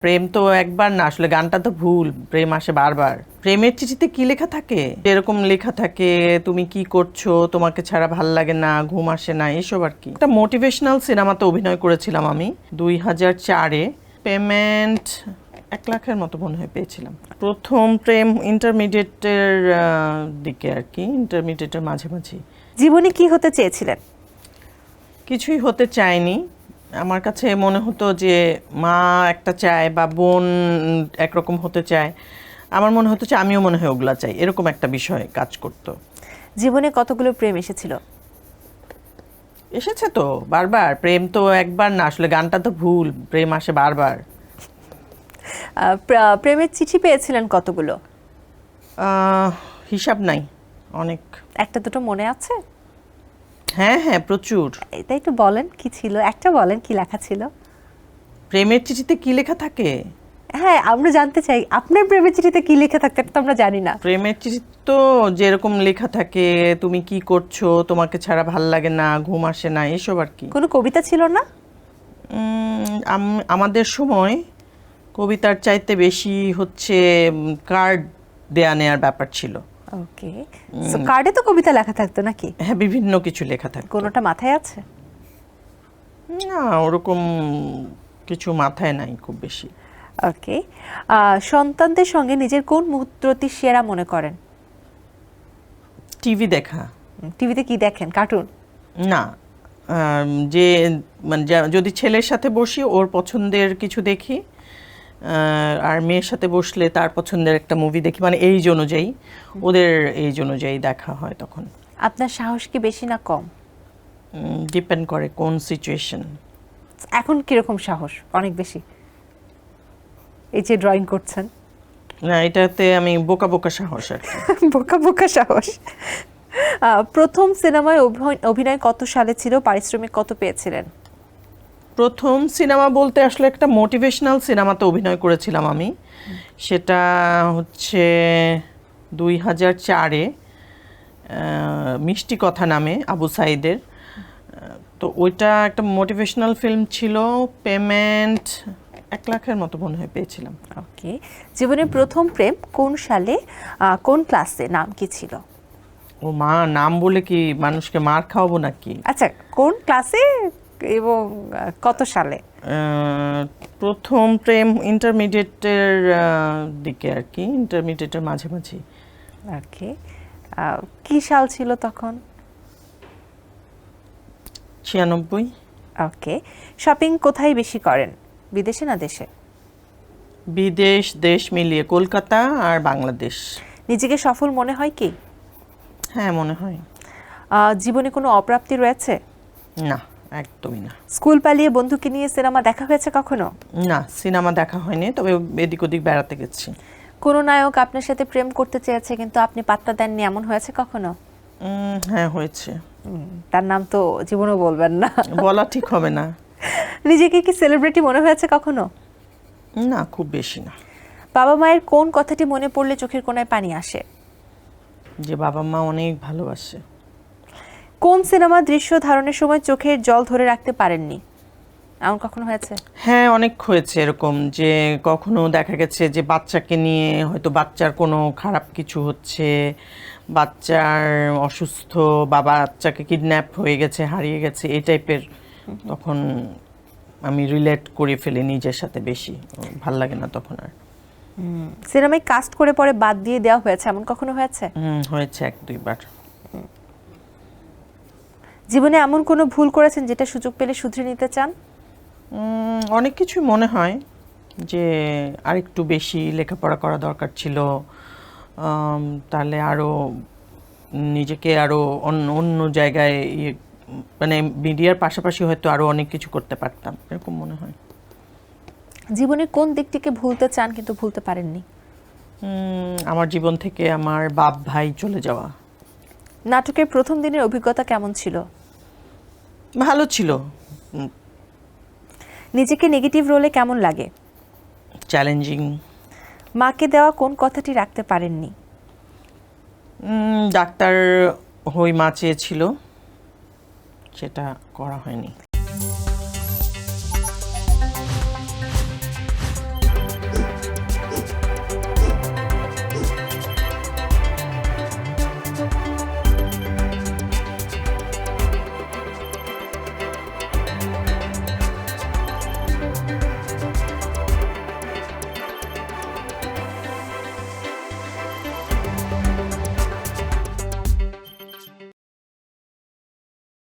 প্রেম তো একবার না, আসলে গানটা তো ভুল। প্রেম আসে বারবার। প্রেমের চিঠিতে কি লেখা থাকে? এরকম লেখা থাকে, তুমি কি করছো, তোমাকে ছাড়া ভাল লাগে না, ঘুম আসে না, এসব আর কি। একটা মোটিভেশনাল সিনেমাতে অভিনয় করেছিলাম আমি 2004-এ। পেমেন্ট 1 লাখের মতো মনে হয় পেয়েছিলাম। প্রথম প্রেম ইন্টারমিডিয়েটের দিকে আর কি, ইন্টারমিডিয়েটের মাঝামাঝি। জীবনে কি হতে চেয়েছিলেন? কিছুই হতে চায়নি। আমার কাছে মনে হতো যে মা একটা চায় বা বোন একরকম হতে চায়, আমার মনে হতো যে আমিও মনে হয় ওগুলা চাই, এরকম একটা বিষয় কাজ করতো। জীবনে কতগুলো প্রেম এসেছিল? এসেছে তো বারবার। প্রেম তো একবার না, আসলে গানটা তো ভুল। প্রেম আসে বারবার। প্রেমের চিঠি পেয়েছিলেন কতগুলো? হিসাব নাই, অনেক। একটা দুটো মনে আছে? হ্যাঁ হ্যাঁ, প্রচুর। এটা একটু বলেন কি ছিল, একটা বলেন কি লেখা ছিল। প্রেমের চিঠিতে কি লেখা থাকে? হ্যাঁ, আমরা জানতে চাই আপনার প্রেমের চিঠিতে কি লেখা থাকতে, এটা তো আমরা জানি না। প্রেমের চিঠি তো যেরকম লেখা থাকে, তুমি কি করছো, তোমাকে ছাড়া ভাল লাগে না, ঘুম আসে না, এসব আর কি। কোনো কবিতা ছিল না? আমাদের সময় কবিতার চাইতে বেশি হচ্ছে কার্ড দেয়া নেয়ার ব্যাপার ছিল। ওকে, সো কার্ডে তো কবিতা লেখা থাকতো নাকি? হ্যাঁ, বিভিন্ন কিছু লেখা থাকতো। কোনোটা মাথায় আছে? না, ওরকম কিছু মাথায় নাই খুব বেশি। ওকে, সন্তানদের সঙ্গে নিজের কোন মুহূর্তটি সেরা মনে করেন? টিভি দেখা। টিভিতে কি দেখেন, কার্টুন? না, যে মানে যদি ছেলের সাথে বসি ওর পছন্দের কিছু দেখি, আর মেয়ের সাথে বসলে তার পছন্দের একটা মুভি দেখি, মানে এইজ অনুযায়ী, ওদের এইজ অনুযায়ী দেখা হয় তখন। আপনার সাহস কি বেশি না কম? ডিপেন্ড করে কোন সিচুয়েশন। এখন কিরকম সাহস? অনেক বেশি? এই যে ড্রয়িং করছেন। না, এটাতে আমি বোকা বোকা সাহস আর কি। বোকা বোকা সাহস। প্রথম সিনেমায় অভিনয় কত সালে ছিল, পারিশ্রমিক কত পেয়েছিলেন? প্রথম সিনেমা বলতে আসলে একটা মোটিভেশনাল সিনেমাতে অভিনয় করেছিলাম আমি। সেটা হচ্ছে 2004-এ, মিষ্টি কথা নামে, আবু সাইদের। তো ওইটা একটা মোটিভেশনাল ফিল্ম ছিল। পেমেন্ট 1 লাখের মতো মনে হয় পেয়েছিলাম। ওকে, জীবনের প্রথম প্রেম কোন সালে, কোন ক্লাসে, নাম কি ছিল? ও মা, নাম বলে কি মানুষকে মার খাওয়াবো নাকি? আচ্ছা, কোন ক্লাসে এবং কত সালে? প্রথম প্রেম ইন্টারমিডিয়েটের দিকে আর কি, ইন্টারমিডিয়েটের মাঝামাঝি। ওকে, কি সাল ছিল তখন? 96। ওকে, শপিং কোথায় বেশি করেন, বিদেশে না দেশে? বিদেশ দেশ মিলিয়ে, কলকাতা আর বাংলাদেশ। নিজেকে সফল মনে হয় কি? হ্যাঁ, মনে হয়। জীবনে কোনো অপ্রাপ্তি রয়েছে? না, একদমই না। স্কুল পালিয়ে বন্ধুকে নিয়ে সিনেমা দেখা হয়েছে কখনো? না, সিনেমা দেখা হয়নি, তবে এদিক ওদিক বেড়াতে গেছি। কোনো নায়ক আপনার সাথে প্রেম করতে চেয়েছে কিন্তু আপনি পাত্তা দেননি, এমন হয়েছে কখনো? হ্যাঁ, হয়েছে। তার নাম তো জীবনেও বলবেন না। বলা ঠিক হবে না। নিজেকে কি সেলিব্রিটি মনে হয়েছে কখনো? না, খুব বেশি না। বাবা মায়ের কোন কথাটি মনে পড়লে চোখের কোণায় পানি আসে? যে বাবা মা অনেক ভালোবাসে। কোন সিনেমার দৃশ্য ধারণের সময় চোখের জল ধরে রাখতে পারেননি, এমন কখনো হয়েছে? হ্যাঁ, অনেক হয়েছে এরকম, যে কখনো দেখা গেছে যে বাচ্চাকে নিয়ে হয়তো বাচ্চার কোনো খারাপ কিছু হচ্ছে, বাচ্চার অসুস্থ, বাচ্চাকে কিডন্যাপ হয়ে গেছে, হারিয়ে গেছে, এই টাইপের। তখন আমি রিলেট করে ফেলি নিজের সাথে বেশি, ভাল লাগে না তখন আর। সিনেমায় কাস্ট করে পরে বাদ দিয়ে দেওয়া হয়েছে, এমন কখনো হয়েছে? হয়েছে 1-2 বার। জীবনে এমন কোনো ভুল করেছেন যেটা সুযোগ পেলে শুধরে নিতে চান? অনেক কিছু মনে হয় যে আরেকটু বেশি লেখাপড়া করা দরকার ছিল, তাহলে আরও নিজেকে আরও অন্য জায়গায় মানে মিডিয়ার পাশাপাশি হয়তো আরও অনেক কিছু করতে পারতাম, এরকম মনে হয়। জীবনের কোন দিকটিকে ভুলতে চান কিন্তু ভুলতে পারেননি? আমার জীবন থেকে আমার বাপ ভাই চলে যাওয়া। নাটকের প্রথম দিনের অভিজ্ঞতা কেমন ছিল? ভালো ছিল। নিজেকে নেগেটিভ রোলে কেমন লাগে? চ্যালেঞ্জিং। মাকে দেওয়া কোন কথাটি রাখতে পারেননি? ডাক্তার হই মা চেয়েছিল, সেটা করা হয়নি।